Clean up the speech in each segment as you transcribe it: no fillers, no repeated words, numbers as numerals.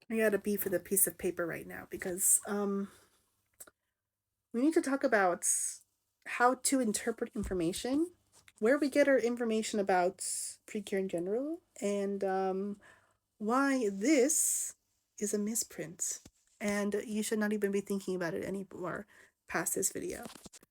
I got a beef with a piece of paper right now because we need to talk about how to interpret information, where we get our information about PreCure in general, and why this is a misprint. And you should not even be thinking about it anymore past this video.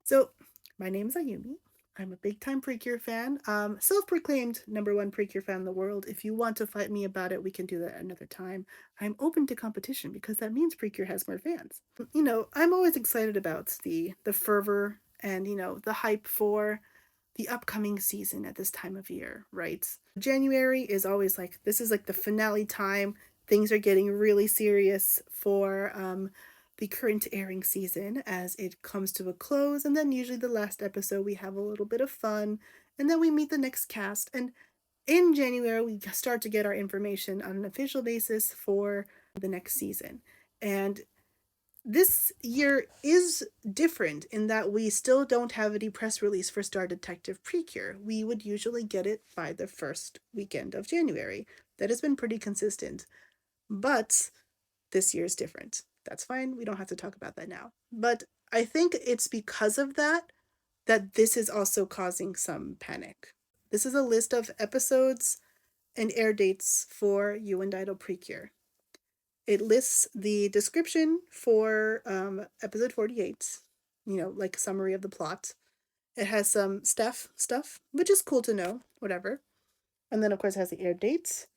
So, my name is Ayumi. I'm a big time PreCure fan, self-proclaimed #1 PreCure fan in the world. If you want to fight me about it, we can do that another time. I'm open to competition because that means PreCure has more fans. I'm always excited about the fervor and the hype for the upcoming season at this time of year, right? January is always like this is like the finale time. Things are getting really serious for the current airing season as it comes to a close, and then usually the last episode we have a little bit of fun, and then we meet the next cast. And in January we start to get our information on an official basis for the next season. And this year is different in that we still don't have any press release for Star Detective PreCure. We would usually get it by the first weekend of January. That has been pretty consistent. But this year is different. That's fine. We don't have to talk about that now. But I think it's because of that that this is also causing some panic. This is a list of episodes and air dates for You and Idol PreCure. It lists the description for episode 48, like a summary of the plot. It has some stuff, which is cool to know, whatever. And then, of course, it has the air dates.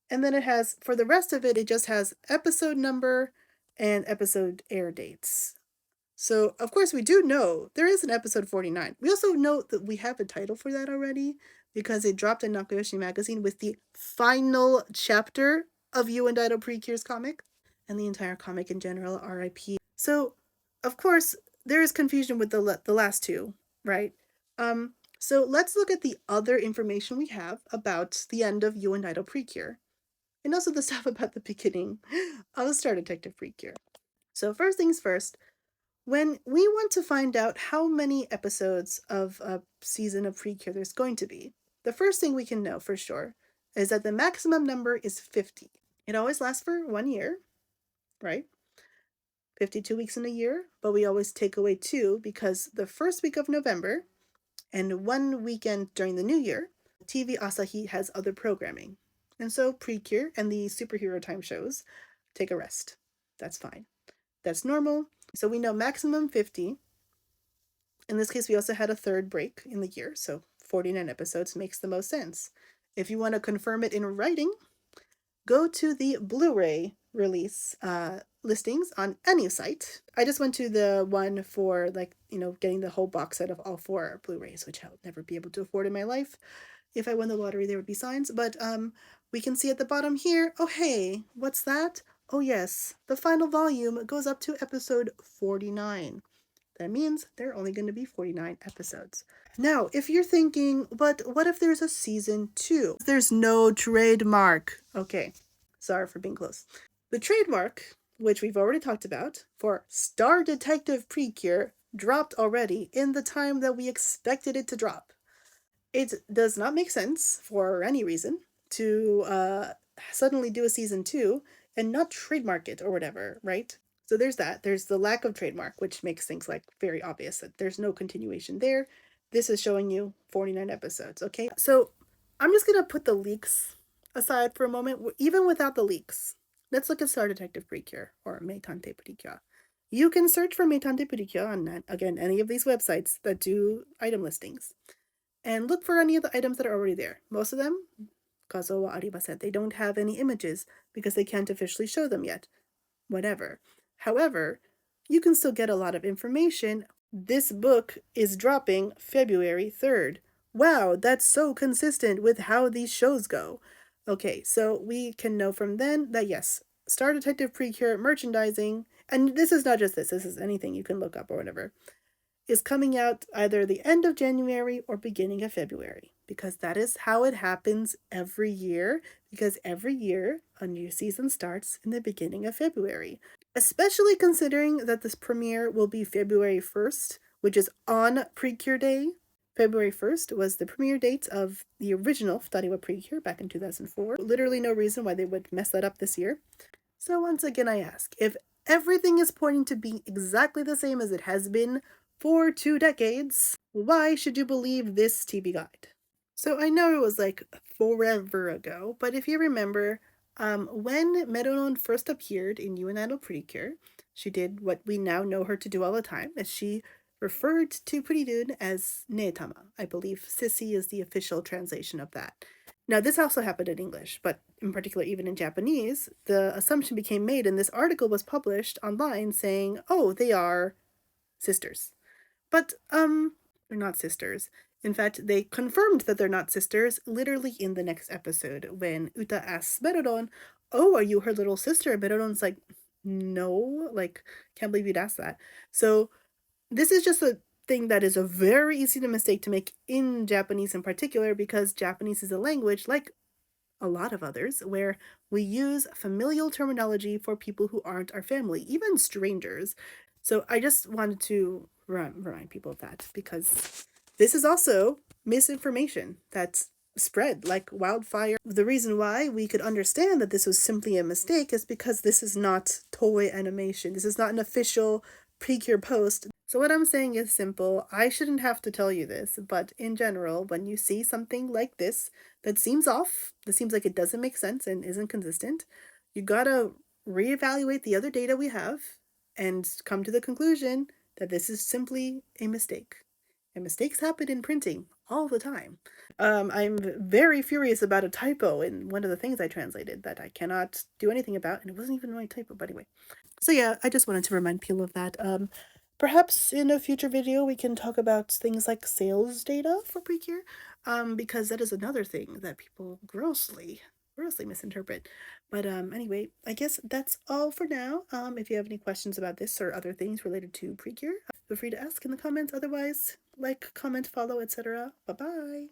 And then it has, for the rest of it, it just has episode number and episode air dates. So, of course, we do know there is an episode 49. We also know that we have a title for that already because it dropped in Nakayoshi magazine with the final chapter of You and Idol PreCure's comic and the entire comic in general, RIP. So, of course, there is confusion with the last two, right? So let's look at the other information we have about the end of You and Idol PreCure, and also the stuff about the beginning of Star Detective PreCure. So first things first, when we want to find out how many episodes of a season of PreCure there's going to be, the first thing we can know for sure is that the maximum number is 50. It always lasts for 1 year, right? 52 weeks in a year, but we always take away 2 because the first week of November and 1 weekend during the new year, TV Asahi has other programming. And so PreCure and the superhero time shows take a rest. That's fine. That's normal. So we know maximum 50. In this case, we also had a third break in the year, so 49 episodes makes the most sense. If you want to confirm it in writing, go to the Blu-ray release listings on any site. I just went to the one for getting the whole box set of all 4 Blu-rays, which I'll never be able to afford in my life. If I won the lottery, there would be signs, but we can see at the bottom here, oh hey, what's that? Oh yes, the final volume goes up to episode 49. That means there are only going to be 49 episodes. Now, if you're thinking, but what if there's a season 2? There's no trademark. Okay, sorry for being close. The trademark, which we've already talked about, for Star Detective PreCure dropped already in the time that we expected it to drop. It does not make sense for any reason to suddenly do a season 2 and not trademark it or whatever, right? So there's that. There's the lack of trademark, which makes things like very obvious that there's no continuation there. This is showing you 49 episodes, okay? So I'm just going to put the leaks aside for a moment, even without the leaks. Let's look at Star Detective PreCure or Meitante PreCure. You can search for Meitante PreCure on, again, any of these websites that do item listings. And look for any of the items that are already there. Most of them, kazo wa arimasen. They don't have any images because they can't officially show them yet. Whatever. However, you can still get a lot of information. This book is dropping February 3rd. Wow, that's so consistent with how these shows go. Okay, so we can know from then that yes, Star Detective PreCure merchandising, and this is not just this is anything you can look up or whatever, is coming out either the end of January or beginning of February, because that is how it happens every year, because every year a new season starts in the beginning of February. Especially considering that this premiere will be February 1st, which is on PreCure Day. February 1st was the premiere date of the original Futari wa PreCure back in 2004. Literally no reason why they would mess that up this year. So once again, I ask, if everything is pointing to being exactly the same as it has been for 2 decades, why should you believe this TV guide? So I know it was like forever ago, but if you remember, when Meronon first appeared in You and Idol PreCure, she did what we now know her to do all the time, as she referred to Pretty Dude as Neetama. I believe Sissy is the official translation of that. Now, this also happened in English, but in particular, even in Japanese, the assumption became made, and this article was published online saying, oh, they are sisters. But, they're not sisters. In fact, they confirmed that they're not sisters literally in the next episode when Uta asks Merodon, oh, are you her little sister? And Merodon's like, no, like, can't believe you'd ask that. So, this is just a thing that is a very easy to mistake to make in Japanese in particular because Japanese is a language like a lot of others where we use familial terminology for people who aren't our family, even strangers. So I just wanted to remind people of that because this is also misinformation that's spread like wildfire. The reason why we could understand that this was simply a mistake is because this is not toy animation. This is not an official PreCure post. So what I'm saying is simple. I shouldn't have to tell you this, but in general, when you see something like this that seems off, that seems like it doesn't make sense and isn't consistent, you gotta reevaluate the other data we have and come to the conclusion that this is simply a mistake. And mistakes happen in printing all the time. I'm very furious about a typo in one of the things I translated that I cannot do anything about, and it wasn't even my typo, but anyway. So yeah, I just wanted to remind people of that. Perhaps in a future video we can talk about things like sales data for PreCure, because that is another thing that people grossly misinterpret. But anyway, I guess that's all for now. If you have any questions about this or other things related to PreCure, feel free to ask in the comments. Otherwise, like, comment, follow, etc. Bye bye.